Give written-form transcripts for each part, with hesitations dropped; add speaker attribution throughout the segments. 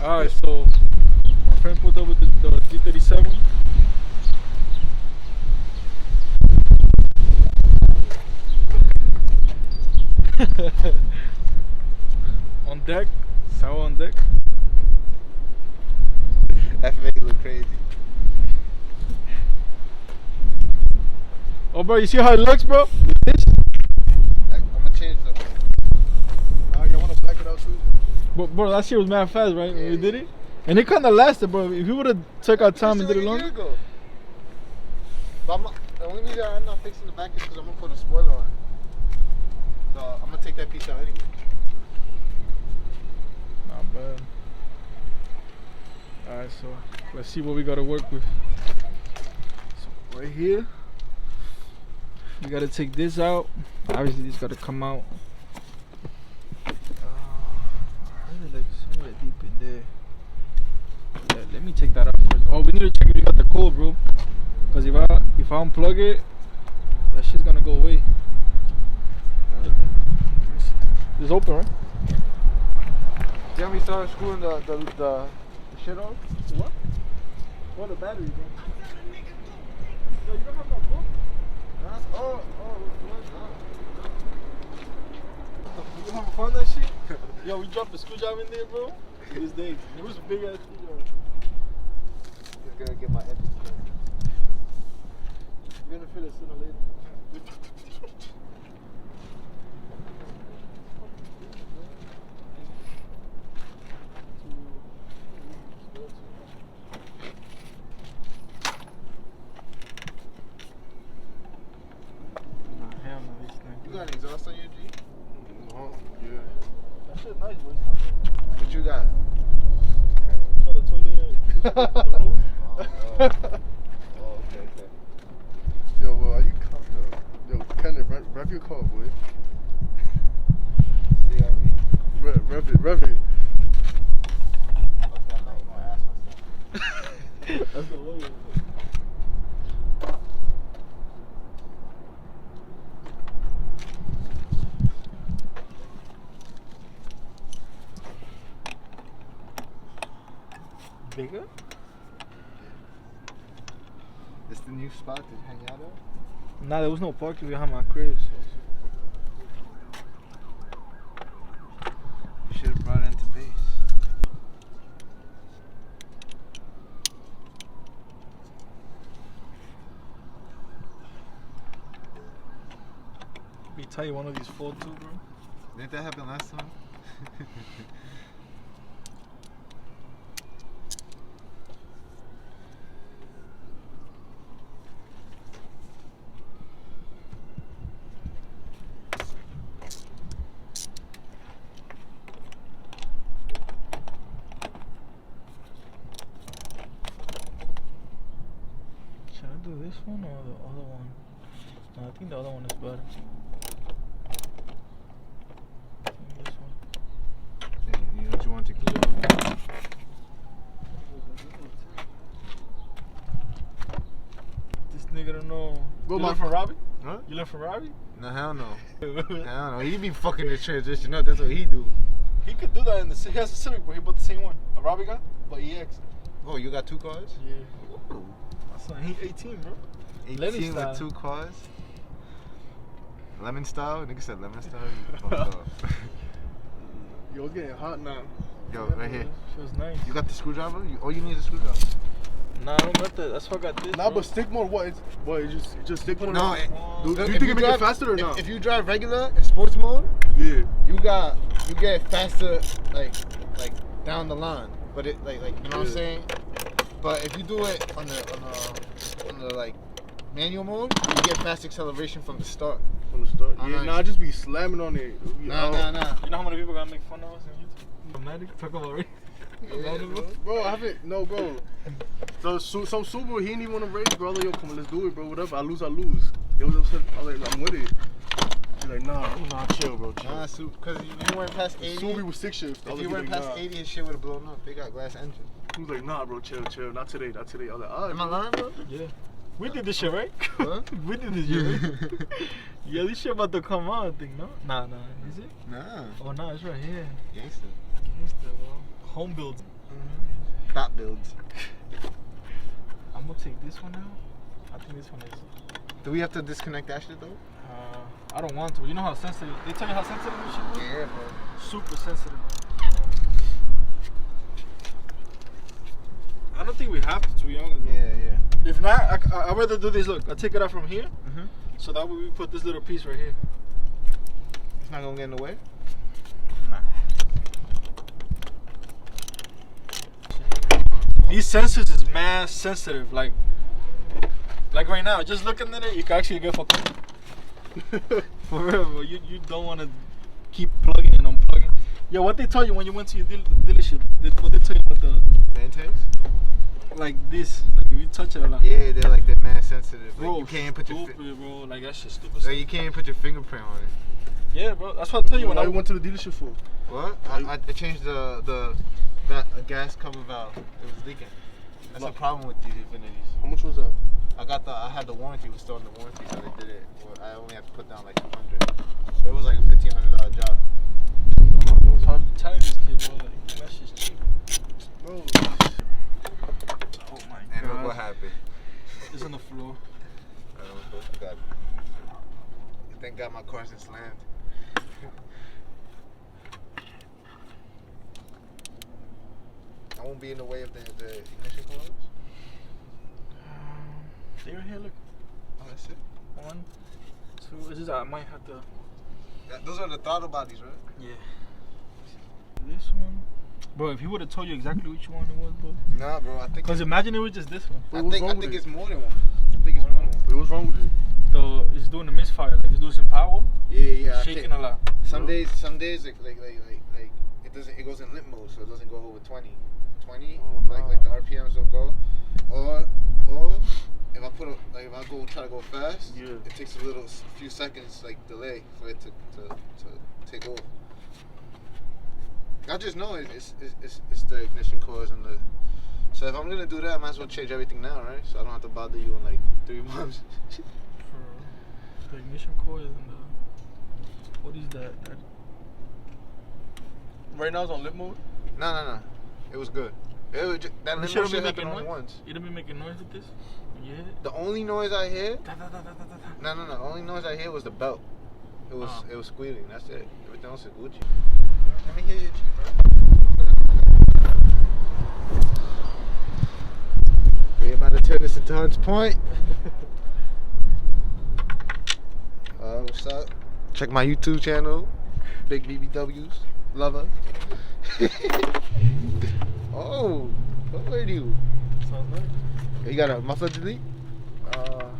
Speaker 1: Alright, so my friend pulled up with the G37. On deck, sour on deck.
Speaker 2: That make it look crazy.
Speaker 1: Oh, bro, you see how it looks, bro? With this?
Speaker 2: I'm gonna change the.
Speaker 3: Now you wanna black it out too?
Speaker 1: But, bro, that shit was mad fast, right? When we did it? And it kind of lasted, bro. If we would have took our time and did it longer.
Speaker 2: But the only reason I'm not fixing the back is because I'm gonna put a spoiler on it. So I'm gonna take that piece out anyway.
Speaker 1: Not bad. Alright, so let's see what we gotta work with. So right here, we gotta take this out. Obviously, this gotta come out. I really like somewhere deep in there. Yeah, let me take that out first. Oh, we need to check if we got the code, bro. Cause if I unplug it, that shit's gonna go away. It's open, right?
Speaker 2: You want me to start screwing the shit off?
Speaker 1: What? Oh, the battery, bro. Yo, you don't have no book?
Speaker 2: Oh.
Speaker 1: You haven't found that shit? Yo, we dropped the screwdriver in there, bro. To this day. It was a big ass screwdriver.
Speaker 2: Just gonna get my engine.
Speaker 1: You're gonna feel it sooner or later.
Speaker 2: You got an exhaust on your G?
Speaker 3: No, yeah.
Speaker 1: That shit nice, bro. It's not bad.
Speaker 2: What you got?
Speaker 1: You know the toilet, the rose?
Speaker 2: Oh, okay.
Speaker 3: Yo, are you yo, Kenneth, rev your car, boy.
Speaker 2: CRV.
Speaker 3: Rev it.
Speaker 2: Okay, I'm not gonna ask myself.
Speaker 1: That's the way. Bigger?
Speaker 2: This the new spot to hang out at?
Speaker 1: Nah, there was no parking behind my crib, so.
Speaker 2: You should have brought it into base.
Speaker 1: Be tell you one of these fold too, bro.
Speaker 2: Didn't that happen last time?
Speaker 1: Should I do this one or the other one? No, I think the other one is better. I think this one.
Speaker 2: You know what you want to clear up?
Speaker 1: This nigga don't know.
Speaker 3: Bro,
Speaker 1: You
Speaker 3: my
Speaker 1: learn from Robbie?
Speaker 2: Huh?
Speaker 1: You learn from Robbie?
Speaker 2: No, hell no. Hell no. He be fucking the transition up. That's what he do.
Speaker 1: He could do that in the he has a Civic, but he bought the same one. A Robbie got, but EX.
Speaker 2: Oh, you got 2 cars?
Speaker 1: Yeah.
Speaker 2: Ooh.
Speaker 1: That's not, he 18, bro.
Speaker 2: 18 with 2 cars? Lemon style? Nigga said lemon style. You fucked up.
Speaker 3: Yo, it's getting hot now.
Speaker 2: Yo, right here.
Speaker 1: Feels nice.
Speaker 2: You got the screwdriver? All you need is a screwdriver.
Speaker 1: Nah, I don't got that. That's why I got this.
Speaker 3: Nah,
Speaker 1: bro.
Speaker 3: but stick mode, what? It just stick mode?
Speaker 2: No,
Speaker 3: Do you
Speaker 2: if
Speaker 3: think it make
Speaker 2: drive-
Speaker 3: it faster or not?
Speaker 2: If you drive regular in sports mode,
Speaker 3: Yeah.
Speaker 2: you get faster like down the line. But it like you know what I'm saying? But if you do it on the like manual mode, you get fast acceleration from the start.
Speaker 3: From the start?
Speaker 2: Oh,
Speaker 3: Yeah,
Speaker 2: nice.
Speaker 3: nah, I just be slamming on it.
Speaker 2: Nah.
Speaker 1: You know how many people gotta make fun of us on YouTube? Dramatic? Talk about it.
Speaker 2: Yeah,
Speaker 3: Bro, I haven't, no, bro. So, some Subaru, he didn't even want to race, bro. I was like, yo, come on, let's do it, bro. Whatever, I lose. It was upset. I was like, I'm with it. He's like, nah, chill, bro, chill.
Speaker 2: Nah, because you weren't past 80.
Speaker 3: Subaru was 6 shifts.
Speaker 2: If you went past 80, his shit would have blown up. They got glass engine.
Speaker 3: He was like, nah, bro, chill. Not today. I was like, alright.
Speaker 2: Am I lying, bro?
Speaker 1: Yeah. We did this shit, right?
Speaker 2: Huh?
Speaker 1: We did this shit, right? Yeah, this shit about to come out, I think, no? Nah. Is it?
Speaker 2: Nah.
Speaker 1: Oh, nah, it's right here.
Speaker 2: Gangsta.
Speaker 1: Gangsta, bro. Home builds.
Speaker 2: Top builds.
Speaker 1: I'm gonna take this one out. I think this one is.
Speaker 2: Do we have to disconnect that shit though?
Speaker 1: I don't want to. You know how sensitive. They tell you how sensitive this shit is?
Speaker 2: Yeah, bro.
Speaker 1: Super sensitive. I don't think we have to be honest, bro.
Speaker 2: Yeah.
Speaker 1: If not, I'd rather do this. Look, I take it out from here. So that way we put this little piece right here.
Speaker 2: It's not gonna get in the way?
Speaker 1: Nah. These sensors is mad sensitive. Like right now, just looking at it, you can actually get fucked up. For real, bro. You don't want to keep plugging and unplugging. Yo, what they told you when you went to your dealership? What they told you about the
Speaker 2: intakes?
Speaker 1: Like this, like if you touch it a lot.
Speaker 2: Yeah, they're mad sensitive.
Speaker 1: Bro,
Speaker 2: like you can't put
Speaker 1: stupid, bro. Like that shit's stupid.
Speaker 2: Like you can't put your fingerprint on it.
Speaker 1: Yeah, bro. That's what I tell you when I
Speaker 3: went to the dealership for.
Speaker 2: What? I changed the gas cover valve. It was leaking. That's the problem with these Infinitis.
Speaker 3: How much was that?
Speaker 2: I had the warranty. It was still in the warranty, so they did it. Well, I only had to put down like $200. But it was like a $1,500 job.
Speaker 1: So I'm telling this kid, bro, like that shit's cheap.
Speaker 3: Bro.
Speaker 1: Oh my
Speaker 2: And
Speaker 1: god.
Speaker 2: look what happened.
Speaker 1: It's on the floor.
Speaker 2: I got. Thank God my car's in slant. I won't be in the way of the ignition coils.
Speaker 1: They right here, look.
Speaker 2: Oh, that's it.
Speaker 1: 1, 2. It's just I might have to.
Speaker 2: Those are the throttle bodies, right?
Speaker 1: Yeah. This one. Bro, if he would have told you exactly which one it was, bro.
Speaker 2: Nah, bro. I think.
Speaker 1: Because imagine it was just this one.
Speaker 2: I think it's more than one.
Speaker 3: What's wrong with it?
Speaker 1: It's doing a misfire, like it's losing power.
Speaker 2: Yeah.
Speaker 1: It's shaking a lot.
Speaker 2: Some days like it doesn't. It goes in limp mode, so it doesn't go over 20.
Speaker 3: Oh,
Speaker 2: like the RPMs don't go. Or if I if I go try to go fast, it takes a few seconds like delay for it to take off. I just know it's the ignition coils and the. So if I'm gonna do that, I might as well change everything now, right? So I don't have to bother you in like 3 months.
Speaker 1: The ignition coil and the. What is that?
Speaker 3: Right now it's on lip mode?
Speaker 2: No. It was good. It was just, that limp mode shit happened only once.
Speaker 1: You don't be making noise with this? Yeah.
Speaker 2: The only noise I hear.
Speaker 1: Da, da, da, da, da, da.
Speaker 2: No. The only noise I hear was the belt. It was squealing. That's it. Everything else is Gucci. Let me hear your Jeep, bro. We're about to turn this into Hunt's Point. What's up? Check my YouTube channel, Big BBWs, lover. Oh, what were you?
Speaker 1: Sounds nice.
Speaker 2: You got a muffler delete?
Speaker 3: So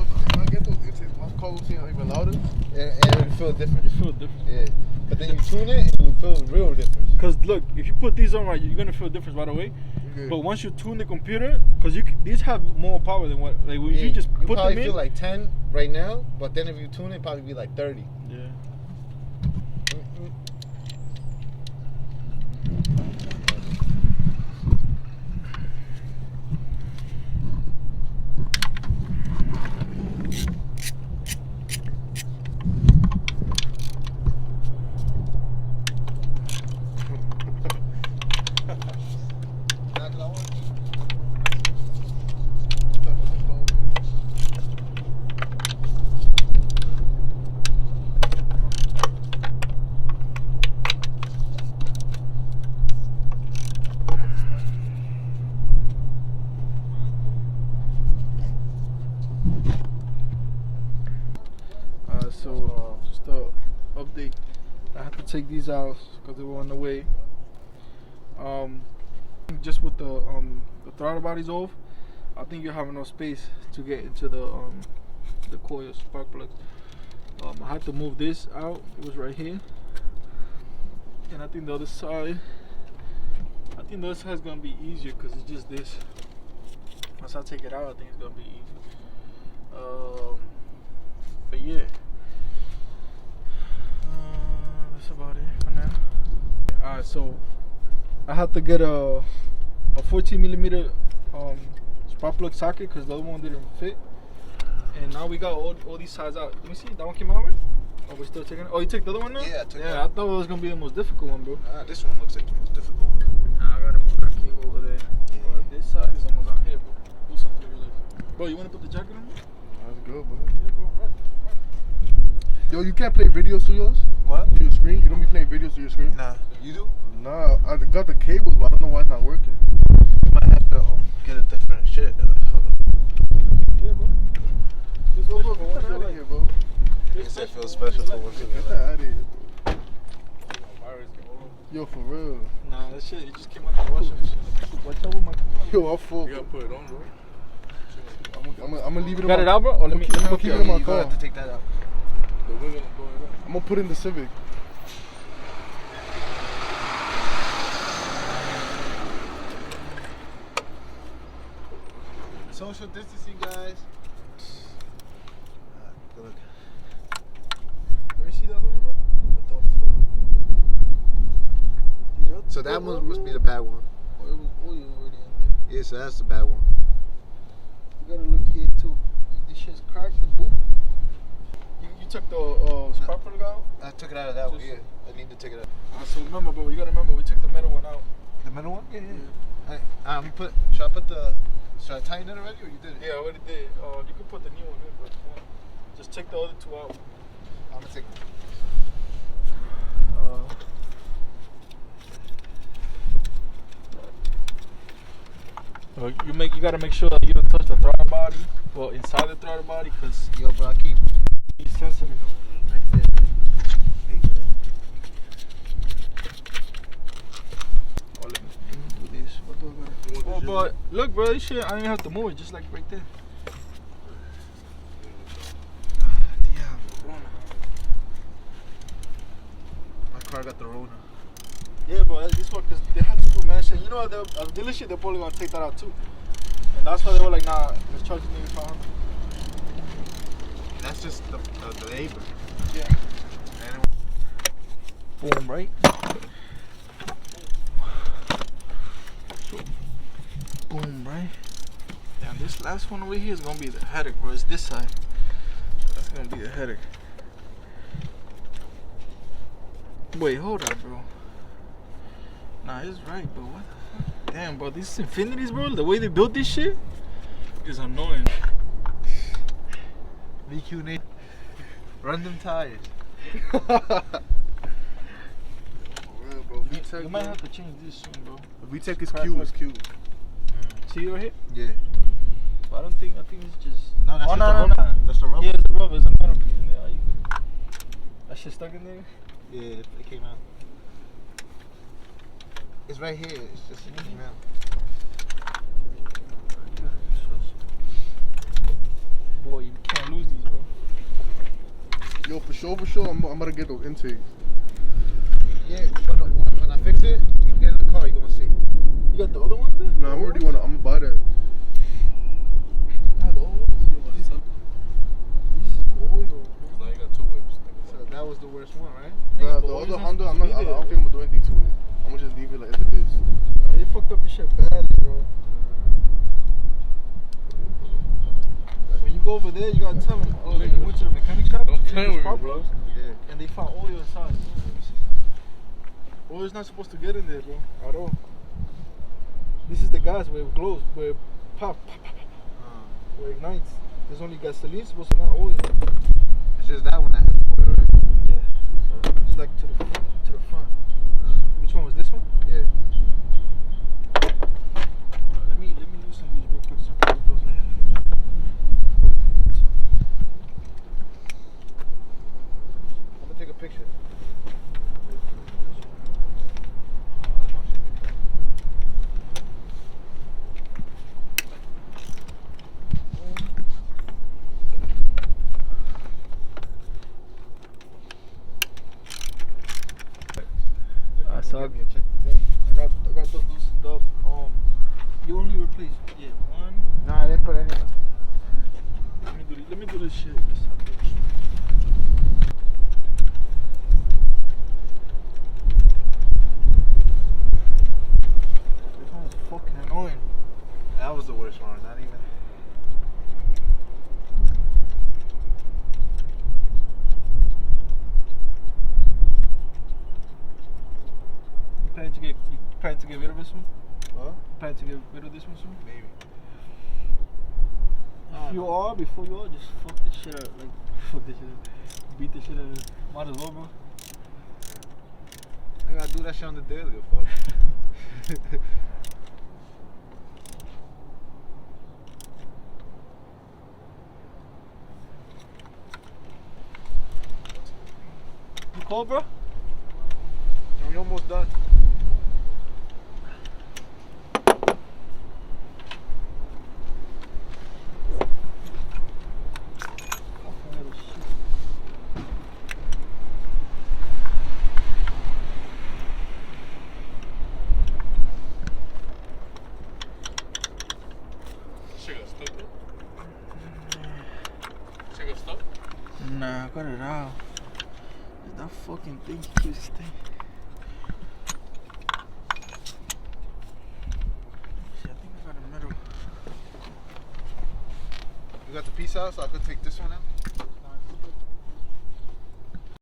Speaker 3: if I get those intakes, my car will sound even louder?
Speaker 2: And it feel different.
Speaker 1: You feel different.
Speaker 2: Yeah. But then you tune it and you feel real different.
Speaker 1: Because look, if you put these on right, you're gonna feel a difference right away.
Speaker 2: Okay.
Speaker 1: But once you tune the computer, because these have more power than what, like if you just
Speaker 2: you
Speaker 1: put
Speaker 2: probably
Speaker 1: them in.
Speaker 2: feel like 10 right now, but then if you tune it, probably be like 30.
Speaker 1: Yeah. So just a update. I had to take these out because they were on the way. Just with the throttle bodies off, I think you have enough space to get into the coils, spark plugs. I had to move this out. It was right here, and I think the other side. I think the other side is gonna be easier because it's just this. Once I take it out, I think it's gonna be easy. But yeah. That's about it for now. Alright, so I had to get a 14mm spark plug socket because the other one didn't fit. And now we got all these sides out. Let me see, that one came out right? Oh, we're still checking it? Oh, you took the other one now?
Speaker 2: Yeah, I took it.
Speaker 1: Yeah, I thought it was going to be the most difficult one, bro.
Speaker 2: This one looks like the most difficult one.
Speaker 1: Alright. Bro, you want to put the jacket on?
Speaker 3: That's good, bro.
Speaker 1: Yeah, bro. Right.
Speaker 3: Yo, you can't play videos to yours?
Speaker 2: What?
Speaker 3: To your screen? You don't be playing videos to your screen?
Speaker 2: Nah. You do?
Speaker 3: Nah, I got the cables, but I don't know why it's not working.
Speaker 2: You might have to get a different shit. Hold on.
Speaker 1: Yeah, bro.
Speaker 3: Yo, bro, get that out of here, bro.
Speaker 2: I guess I feel special for once
Speaker 3: Get
Speaker 2: again.
Speaker 3: that out of here, bro. Yo, for real.
Speaker 1: Nah, that shit, it just came out the washing machine. Watch out with my car.
Speaker 3: Yo, I'm full.
Speaker 4: You gotta put it on, bro.
Speaker 3: I'm gonna leave it in
Speaker 1: Got
Speaker 3: my
Speaker 1: it out, bro? Or let me
Speaker 3: keep
Speaker 1: hook
Speaker 3: it
Speaker 1: you
Speaker 3: in
Speaker 1: up.
Speaker 3: my
Speaker 2: You
Speaker 3: car.
Speaker 2: have to take that out.
Speaker 4: The women are going up.
Speaker 3: I'm gonna put it in the Civic.
Speaker 2: Social distancing, guys. Good look.
Speaker 1: Let me see the other one, bro. What the fuck?
Speaker 2: So that one must be the bad one.
Speaker 1: Oh, it was oil already in there.
Speaker 2: Yeah, so that's the bad one.
Speaker 1: You gotta look here too. This shit's cracked, the boot. You took the spark plug out?
Speaker 2: I took it out of that one. Yeah, I need to take it out.
Speaker 1: So remember, but you gotta remember, we took the metal one out.
Speaker 2: The middle one? Yeah. Should I put the? Should I tighten it already, or you did it?
Speaker 1: Yeah, I already did. You could put the new one in, but just take the other two out.
Speaker 2: I'm gonna take.
Speaker 1: You gotta make sure that you don't touch the throttle body, well, inside the throttle body, cause
Speaker 2: Yo, bro, I keep
Speaker 1: it's sensitive.
Speaker 2: right there. Hey.
Speaker 1: Oh, let me do this. What do I gotta? Oh, but look, bro, this shit, I don't even have to move it, just like right there.
Speaker 2: Diablo. My car got the Rona.
Speaker 1: Yeah, bro, this one, cause they had to do mad shit. You know, at the dealership, they're probably gonna take that out too. And that's why they were like, nah, let's charge you $500.
Speaker 2: That's just the labor.
Speaker 1: Yeah.
Speaker 2: And
Speaker 1: Boom, right? Boom, right? Damn, this last one over here is gonna be the headache, bro. It's this side. That's gonna be the headache. Wait, hold up, bro. Nah, it's right, bro. What the fuck? Damn, bro, these Infinitis, bro, the way they built this shit is annoying.
Speaker 2: VQ Nate. Run them tires.
Speaker 3: For real, bro.
Speaker 1: You might have to change this soon, bro.
Speaker 3: VTEC is cute. It's cute.
Speaker 1: See right here?
Speaker 2: Yeah.
Speaker 1: But I think it's just.
Speaker 2: No, that's
Speaker 1: oh,
Speaker 2: just
Speaker 1: no,
Speaker 2: the
Speaker 1: no,
Speaker 2: rubber.
Speaker 1: no.
Speaker 2: That's the rubber.
Speaker 1: Yeah, it's the rubber. It's a metal piece in there. That shit stuck in there?
Speaker 2: Yeah, it came out. It's right here. It's just it came out.
Speaker 1: Boy, you can't lose these, bro.
Speaker 3: Yo, for sure, I'm gonna get those intakes.
Speaker 2: Yeah, but when I fix it, you get in the car, you're gonna see.
Speaker 1: You got the other ones there?
Speaker 3: Nah, I'm gonna buy that.
Speaker 1: Nah, the old ones? This is oil.
Speaker 4: Now you got two whips.
Speaker 2: So that was the worst one, right?
Speaker 3: Nah,
Speaker 1: but
Speaker 3: the
Speaker 1: oil's
Speaker 3: other
Speaker 1: not
Speaker 3: Honda,
Speaker 1: supposed to be
Speaker 3: I
Speaker 1: there.
Speaker 3: don't think I'm gonna do anything to it. I'm gonna just leave it like as it is.
Speaker 1: Nah, they fucked up your shit badly, bro. When you go over there, you gotta tell them, oh, you went to the mechanic shop?
Speaker 4: Don't play with me,
Speaker 1: Spark
Speaker 4: bro.
Speaker 1: plugs,
Speaker 2: Yeah.
Speaker 1: And they found oil inside. Oil's not supposed to get in there, bro, at all. This is the gas where it glows, where it pop, where it ignites. There's only gasoline supposed to, not oil.
Speaker 2: It's just that one that has the oil, right?
Speaker 1: Yeah. So it's like to the front. Which one was this one?
Speaker 2: Yeah.
Speaker 1: Let me loosen these real quick so I can put those in.
Speaker 2: I'm gonna take a picture.
Speaker 1: So I got those loosened up. You only replace one.
Speaker 2: No, I didn't put any of them.
Speaker 1: Let me do this shit. This one's fucking annoying.
Speaker 2: That was the worst one, not even.
Speaker 1: You plan to get rid of this one?
Speaker 2: Huh?
Speaker 1: Plan to get rid of this one soon?
Speaker 2: Maybe.
Speaker 1: If you are, before you are, just fuck the shit out. Like, fuck the shit out. Beat the shit out of it. Might as well, bro.
Speaker 2: I gotta do that shit on the daily, fuck.
Speaker 1: You cold, bro?
Speaker 2: We almost done.
Speaker 4: Shit got stuck there? Shit got stuck?
Speaker 1: Nah, I got it out. That fucking thing keeps staying. Shit, I think I got a metal.
Speaker 2: You got the piece out, so I could take this one out.